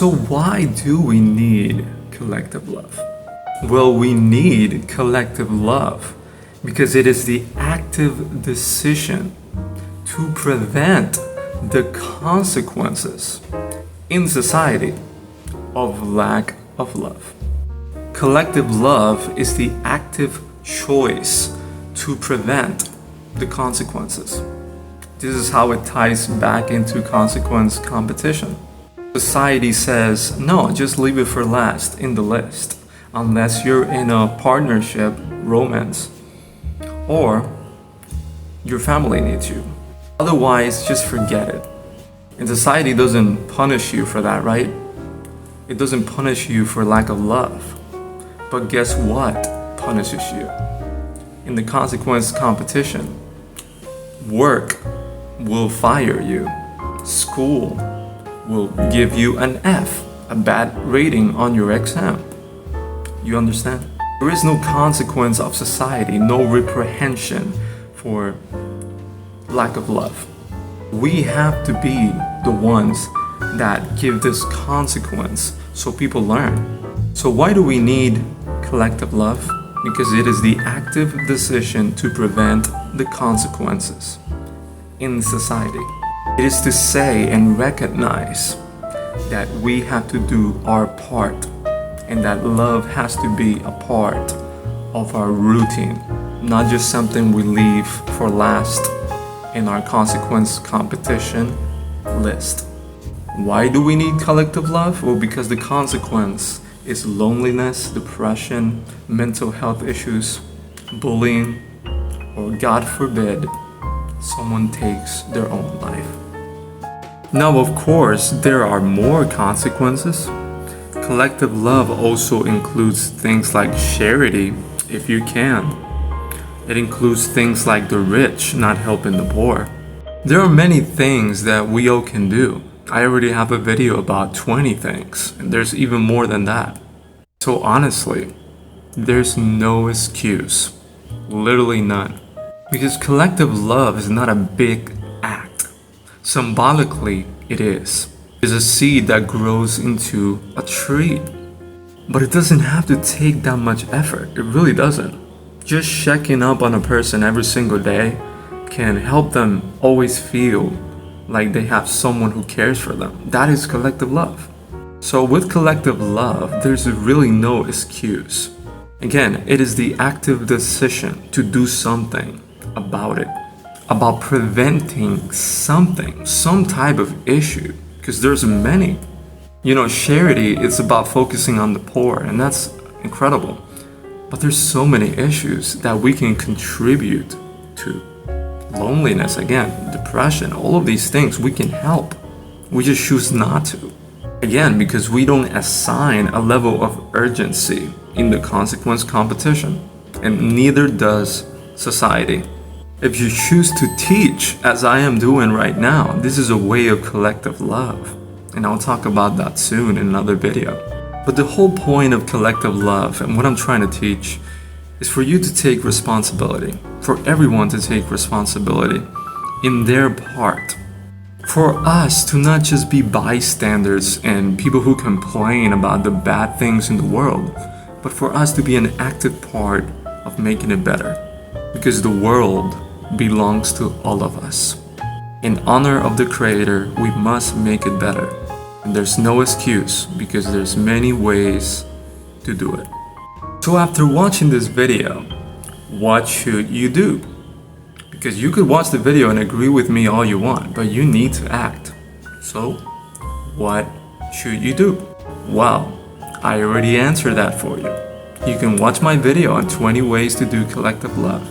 So why do we need collective love? Well, we need collective love because it is the active decision to prevent the consequences in society of lack of love. Collective love is the active choice to prevent the consequences. This is how it ties back into consequence competition. Society says, no, just leave it for last in the list, unless you're in a partnership, romance, or your family needs you. Otherwise, just forget it. And society doesn't punish you for that, right? It doesn't punish you for lack of love. But guess what punishes you? In the consequence competition, work will fire you. School will give you an F, a bad rating on your exam. You understand? There is no consequence of society, no reprehension for lack of love. We have to be the ones that give this consequence so people learn. So why do we need collective love? Because it is the active decision to prevent the consequences in society. It is to say and recognize that we have to do our part and that love has to be a part of our routine, not just something we leave for last in our consequence competition list. Why do we need collective love? Well, because the consequence is loneliness, depression, mental health issues, bullying, or God forbid, someone takes their own life. Now, of course, there are more consequences. Collective love also includes things like charity, if you can. It includes things like the rich not helping the poor. There are many things that we all can do. I already have a video about 20 things, and there's even more than that. So honestly, there's no excuse, literally none. Because collective love is not a big act. Symbolically, it is. It's a seed that grows into a tree. But it doesn't have to take that much effort. It really doesn't. Just checking up on a person every single day can help them always feel like they have someone who cares for them. That is collective love. So with collective love, there's really no excuse. Again, it is the active decision to do something about it, about preventing something, some type of issue, because there's many. You know, charity is about focusing on the poor, and that's incredible. But there's so many issues that we can contribute to. Loneliness, again, depression, all of these things we can help. We just choose not to. Again, because we don't assign a level of urgency in the consequence competition, and neither does society. If you choose to teach, as I am doing right now, this is a way of collective love. And I'll talk about that soon in another video. But the whole point of collective love and what I'm trying to teach is for you to take responsibility, for everyone to take responsibility in their part. For us to not just be bystanders and people who complain about the bad things in the world, but for us to be an active part of making it better. Because the world belongs to all of us. In honor of the Creator, we must make it better. And there's no excuse because there's many ways to do it. So after watching this video, what should you do? Because you could watch the video and agree with me all you want, but you need to act. So, what should you do? Well, I already answered that for you. You can watch my video on 20 ways to do collective love.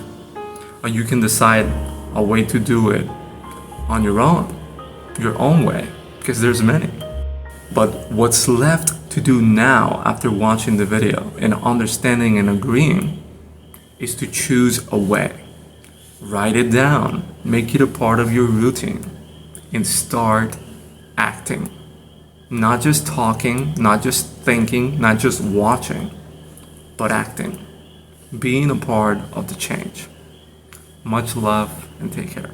Or you can decide a way to do it on your own way, because there's many. But what's left to do now after watching the video and understanding and agreeing is to choose a way. Write it down, make it a part of your routine, and start acting. Not just talking, not just thinking, not just watching, but acting. Being a part of the change. Much love and take care.